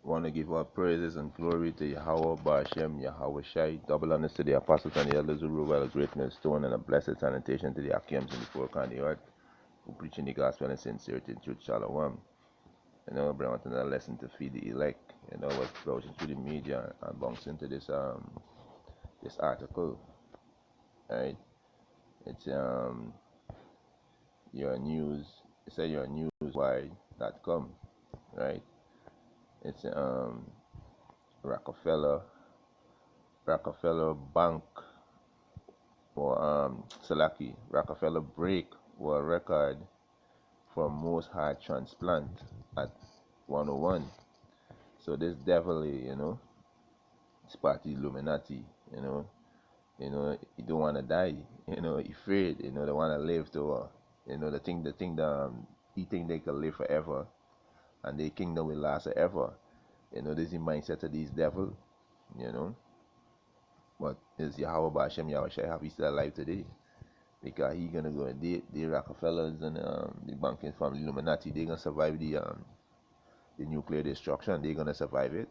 Want to give all praises and glory to Yahweh, Bashem, Yahweh Shai, double honors to the apostles and the elders who rule by the great millstone, and a blessed sanitation to the Akims in the four corners of the earth, who preaching the gospel in sincerity and truth, shalom. Bring out another lesson to feed the elect. Was browsing through the media and bounced into this article, right? It's your news. It said your newswire.com, right? It's Rockefeller Bank or Rockefeller break world record for most heart transplant at 101. So this definitely, it's part of the Illuminati, he don't want to die, he afraid, they want to live to, he think they can live forever, and their kingdom will last forever. This is the mindset of these devil, But is Yahweh Bashem Yahweh Shai have he still alive today? Because he gonna go and the Rockefellers and the banking family Illuminati, they gonna survive the nuclear destruction. They gonna survive it,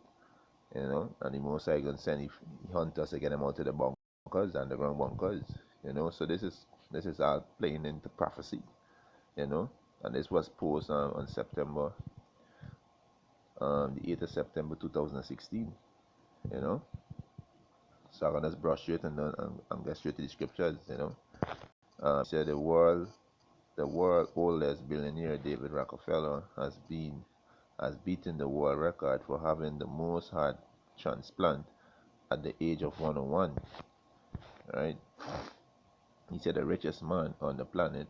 and the Most High gonna send hunters to get them out of the bunkers, underground bunkers, So this is all playing into prophecy, and this was posted on September, the 8th of September 2016, So I'm gonna just brush straight and get straight to the scriptures, He said the world oldest billionaire David Rockefeller has beaten the world record for having the most heart transplant at the age of 101. Right? He said the richest man on the planet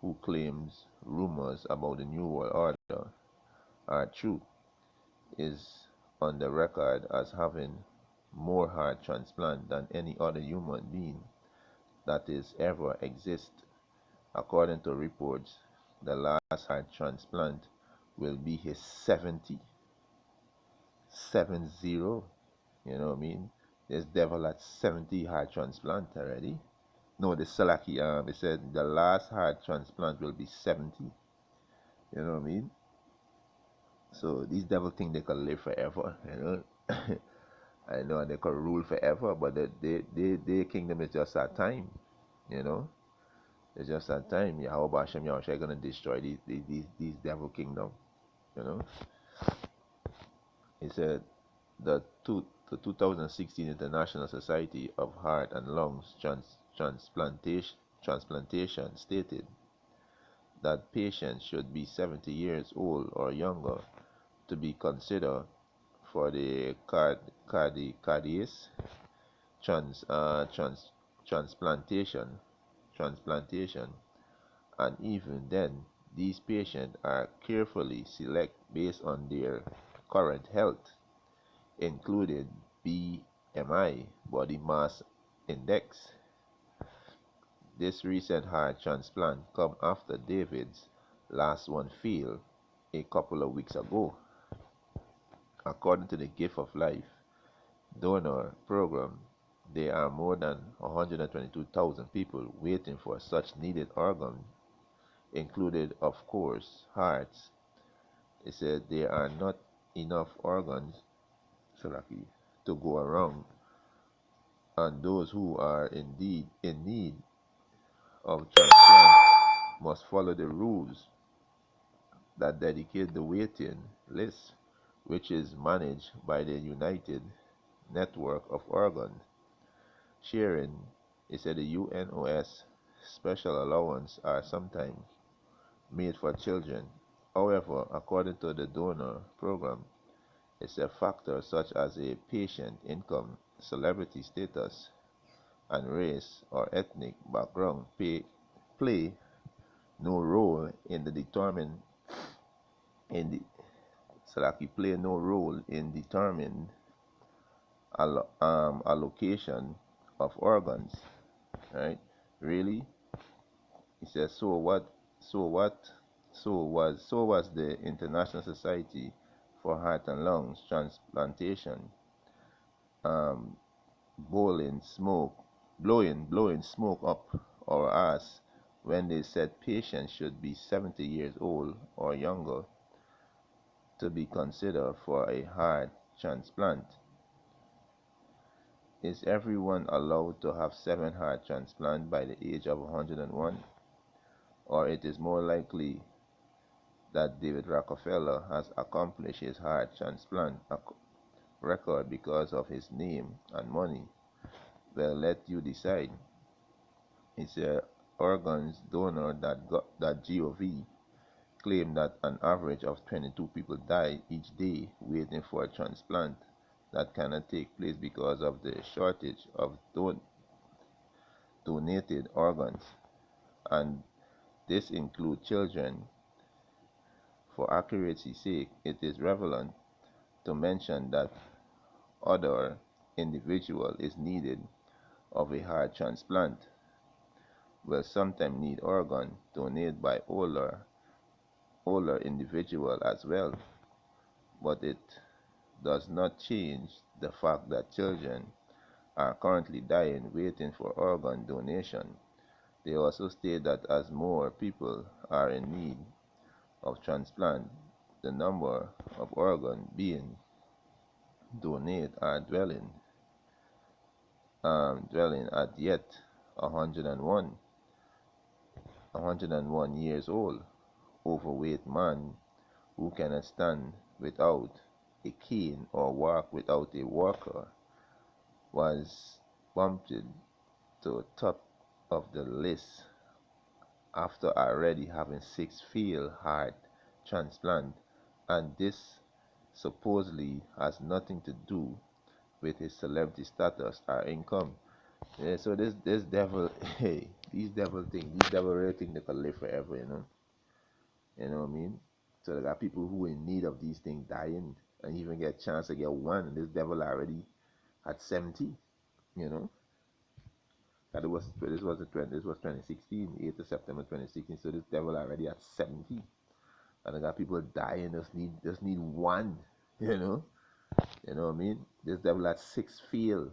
who claims rumors about the New World Order are true is on the record as having more heart transplant than any other human being that is ever exist. According to reports, the last heart transplant will be his 70. 70. You know what I mean? This devil at 70 heart transplant already. No, the Salaki, they said the last heart transplant will be 70. You know what I mean? So these devil think they can live forever, I know they can rule forever, but their kingdom is just that time, It's just that time. Yahweh Bashem Yahushua gonna destroy these devil kingdom, He said the 2016 International Society of Heart and Lungs Transplantation stated that patients should be 70 years old or younger to be considered for the cardiac transplantation, and even then, these patients are carefully selected based on their current health, including BMI, body mass index. This recent heart transplant come after David's last one failed a couple of weeks ago. According to the Gift of Life donor program, there are more than 122,000 people waiting for such needed organs, included, of course, hearts. It said there are not enough organs to go around, and those who are indeed in need of transplant must follow the rules that dedicate the waiting list, which is managed by the United Network of Organ Sharing. It said the UNOS special allowance are sometimes made for children. However, according to the donor program, it's a factor such as a patient income, celebrity status, and race or ethnic background play no role in the determining allocation of organs, right? Really? He says, so was the International Society for Heart and Lungs Transplantation blowing smoke up our ass when they said patients should be 70 years old or younger to be considered for a heart transplant? Is everyone allowed to have 7 heart transplants by the age of 101? Or it is more likely that David Rockefeller has accomplished his heart transplant record because of his name and money? Well, let you decide. It's a organsdonor.gov claimed that an average of 22 people die each day waiting for a transplant that cannot take place because of the shortage of donated organs, and this includes children. For accuracy's sake, it is relevant to mention that other individual is needed of a heart transplant will sometimes need organ donated by older individual as well, but it does not change the fact that children are currently dying waiting for organ donation. They also state that as more people are in need of transplant, the number of organs being donated are dwelling at yet 101 years old. Overweight man who cannot stand without a cane or walk without a walker was bumped to top of the list after already having 6 failed heart transplants, and this supposedly has nothing to do with his celebrity status or income. Yeah, so this devil, hey, these devil really think they can live forever, You know what I mean? So they got people who in need of these things dying and even get a chance to get one, and this devil already at 70, you know. That this was 2016, 8th of September 2016. So this devil already at 70, and I got people dying. Just need one, you know. You know what I mean? This devil had 6 failed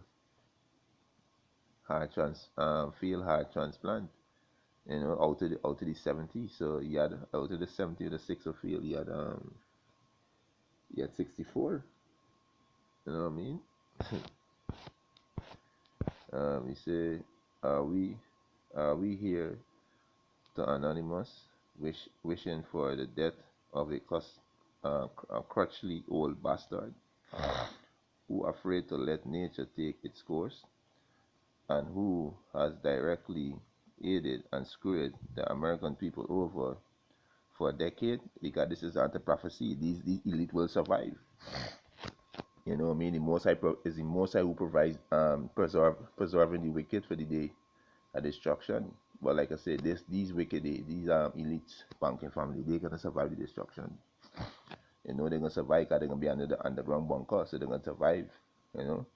heart transplant. You know, out of the 70. So he had out of the 70, the 6 of failed. He had 64. You know what I mean? He say, are we here to anonymous, wishing for the death of a crotchety old bastard who afraid to let nature take its course, and who has directly aided and screwed the American people over for a decade? Because this is anti-prophecy. These elite will survive. You know what I mean? The Most High is the Most High who provides preserving the wicked for the day of destruction. But like I said, these wicked, these elite banking family, they're gonna survive the destruction. You know, they're gonna survive because they're gonna be under the underground bunker, so they're gonna survive. You know,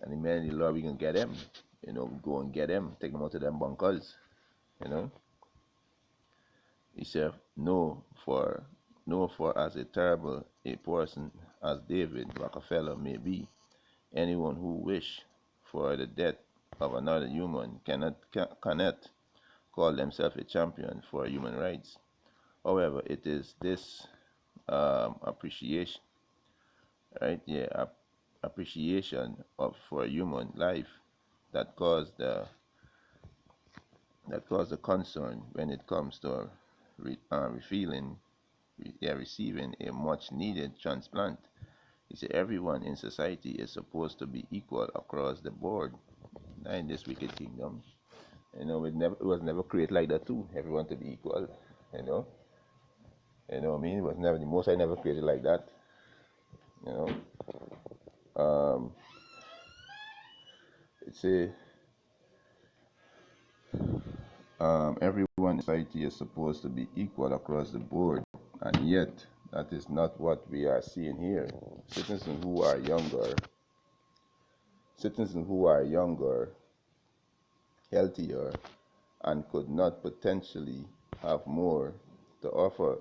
and the man in the Lord, we gonna get them. You know, go and get them, take them out of them bunkers. You know, he said, for as a terrible a person as David Rockefeller may be, anyone who wish for the death of another human cannot call themselves a champion for human rights. However, it is this appreciation, right? Yeah, appreciation for human life that caused the concern when it comes to receiving a much needed transplant. He said everyone in society is supposed to be equal across the board. Not in this wicked kingdom. You know, it was never created like that too. Everyone to be equal. You know. You know what I mean? It was never the Most I never created like that. You know. It's a everyone in society is supposed to be equal across the board, and yet that is not what we are seeing here. Citizens who are younger, healthier, and could not potentially have more to offer,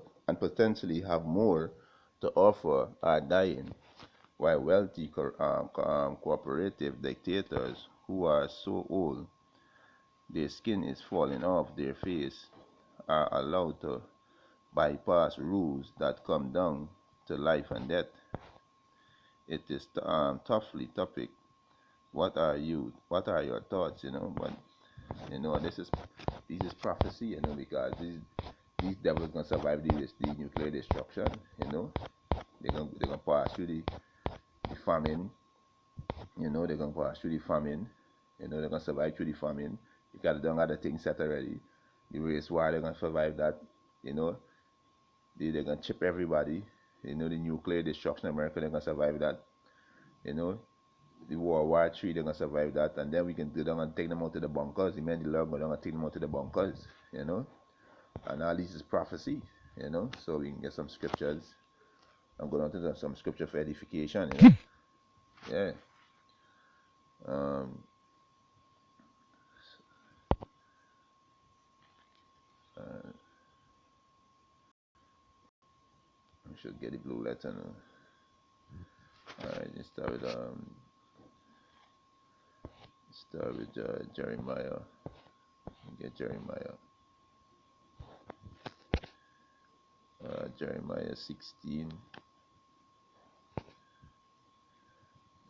are dying, while wealthy cooperative dictators who are so old their skin is falling off their face are allowed to bypass rules that come down to life and death. It is toughly topic. What are your thoughts? But this is prophecy. Because these devils gonna survive the nuclear destruction. They're gonna pass through the famine. They're gonna pass through the famine. They're gonna survive through the famine. You got done other things set already. The race war, they're gonna survive that. They're gonna chip everybody. The nuclear destruction of America, they're gonna survive that. The World War III, they're gonna survive that, and then we can go down and take them out to the bunkers. The men, the Lord go down and take them out to the bunkers. And all this is prophecy. So we can get some scriptures. I'm going to do some scripture for edification. Yeah. Um. We should get the blue letter now. Alright, let's start with Jeremiah. Get Jeremiah. Jeremiah 16.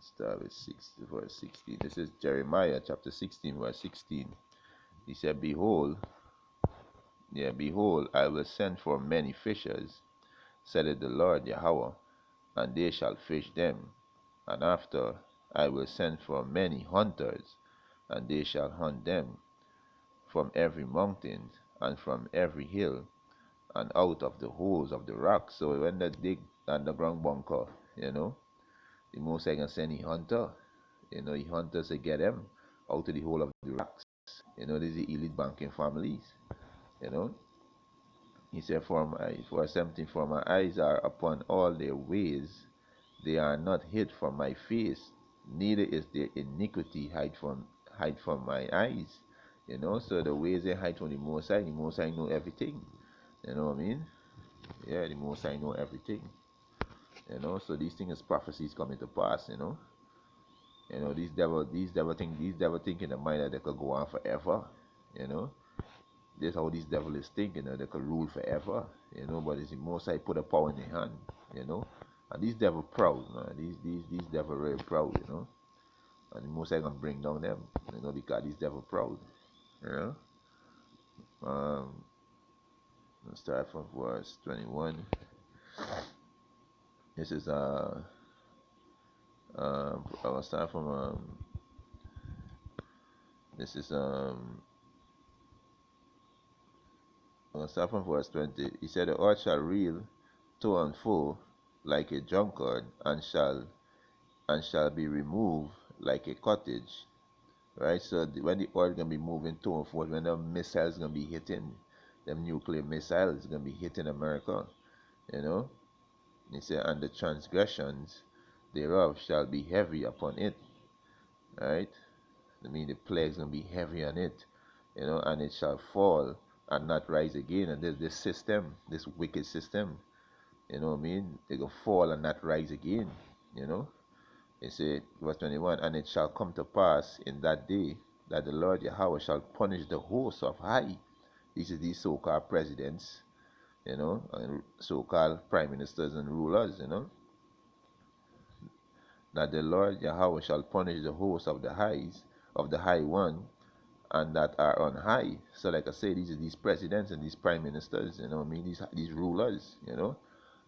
Start with verse 16. This is Jeremiah chapter 16, verse 16. He said, Behold, I will send for many fishers, said the Lord Yahweh, and they shall fish them. And after I will send for many hunters, and they shall hunt them from every mountain and from every hill and out of the holes of the rocks. So when they dig underground bunker, the Most High can send a hunter. He hunters to get them out of the hole of the rocks. These are elite banking families. He said, verse 17, for my eyes are upon all their ways, they are not hid from my face, neither is their iniquity hide from my eyes. So the ways they hide from the Most High know everything. You know what I mean? Yeah, the Most High know everything. So these things, prophecies coming to pass. These devil think in the mind that they could go on forever. This how these devil is thinking, they could rule forever. But it's the Most High put a power in their hand. And these devil proud, man. These devil really proud. And the Most High gonna bring down them. Because these devil proud. You know. Let's start from verse 21. This is I'll start from this is I'll start from verse 20. He said, the earth shall reel to and fro like a drunkard, and shall be removed like a cottage. Right? So when the earth gonna be moving to and fro, when the missiles gonna be hitting, them nuclear missiles gonna be hitting America. He said, and the transgressions thereof shall be heavy upon it. Right? I mean, the plagues gonna be heavy on it. And it shall fall and not rise again. And there's this system, this wicked system, what I mean? They gonna fall and not rise again. It said, verse 21, and it shall come to pass in that day that the Lord Yahweh shall punish the hosts of high. These are these so-called presidents, and so-called prime ministers and rulers, that the Lord Yahweh shall punish the hosts of the high one, and that are on high. So like I say, these are these presidents and these prime ministers, these rulers,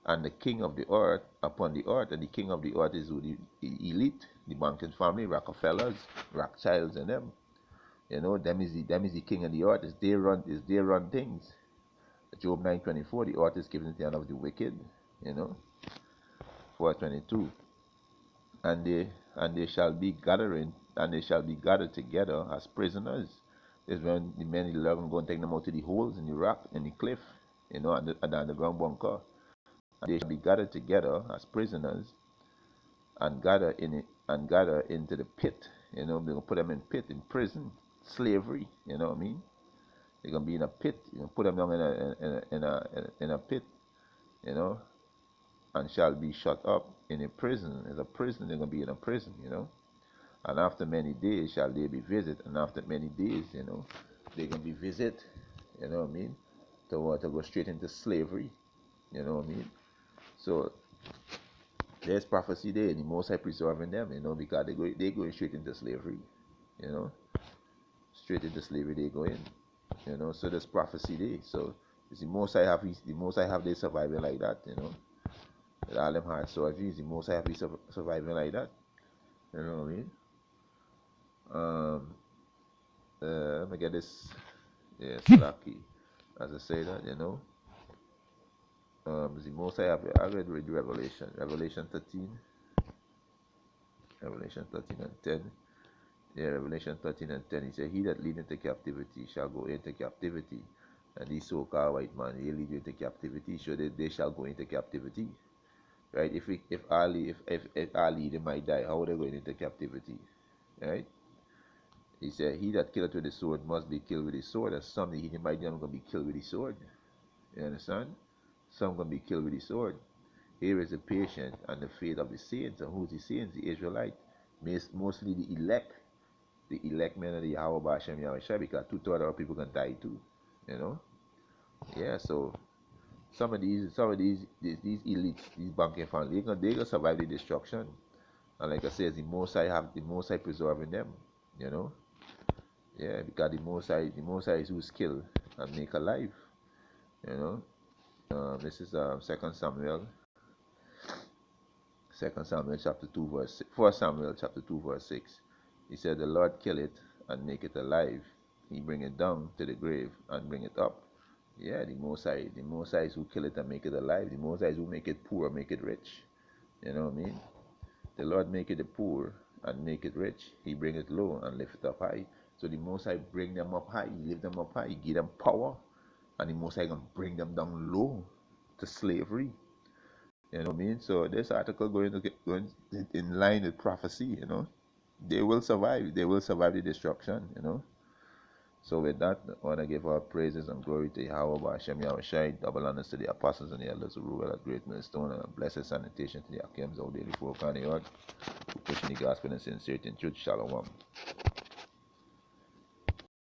and the king of the earth upon the earth, and the king of the earth is the elite, the banking family, Rockefellers, Rothschilds, and them. Them is the king of the earth. They run things. Job 9:24, the earth is given to the hand of the wicked. 4:22, and they shall be gathered together as prisoners. Is when the men 11 go and take them out to the holes in the rock and the cliff, and the underground bunker. And they shall be gathered together as prisoners, and gather into the pit. They're gonna put them in pit, in prison, slavery. You know what I mean? They're gonna be in a pit. You put them down in a pit, and shall be shut up in a prison. As a prison, they're gonna be in a prison. And after many days shall they be visited, and after many days, they're gonna be visited. You know what I mean? To go straight into slavery. You know what I mean? So There's prophecy there. The Most High preserving them, because they going straight into slavery, you know, straight into slavery they go in, So there's prophecy there. So it's the Most High have they surviving like that, With all them hard surgeries, the Most High have they surviving like that, you know what I mean? Um, let me get this. Yes, lucky. As I say that, the Most High have I read Revelation 13, Revelation 13 and 10. Yeah, Revelation 13 and 10. He said, He that lead into captivity shall go into captivity. And these so-called white man, they lead you into captivity, so they shall go into captivity. Right? If Ali they might die, how are they going into captivity? Right? He said, He that killeth with the sword must be killed with the sword. And someday he might them gonna be killed with the sword. You understand? Some gonna be killed with the sword. Here is the patience and the faith of the saints. And who's the saints? The Israelite. Mostly the elect men of the Yahweh Bashem Yahweh, because two-thirds of people can die too. You know? Yeah, so these elites, these banking families, they gonna survive the destruction. And like I said, the Most High preserving them, you know? Yeah, because the Most High is who's killed and make alive, you know? This is Second Samuel chapter 2 verse 6, 1 Samuel chapter 2 verse 6. He said, The Lord kill it and make it alive. He bring it down to the grave and bring it up. Yeah, the Most High is who kill it and make it alive. The Most High is who make it poor, make it rich. You know what I mean? The Lord make it poor and make it rich. He bring it low and lift it up high. So the Most High bring them up high, he lift them up high, he give them power, and the Most High gonna bring them down low to slavery. You know what I mean? So this article going in line with prophecy. They will survive. They will survive the destruction. So with that, I want to give our praises and glory to Yahweh Hashem Yahweh Shai, double honors to the apostles and the elders who rule at great millstone, and a blessed sanitation to the Akims, our daily folk on the earth, who pushing the gospel in sincerity and truth. Shalom.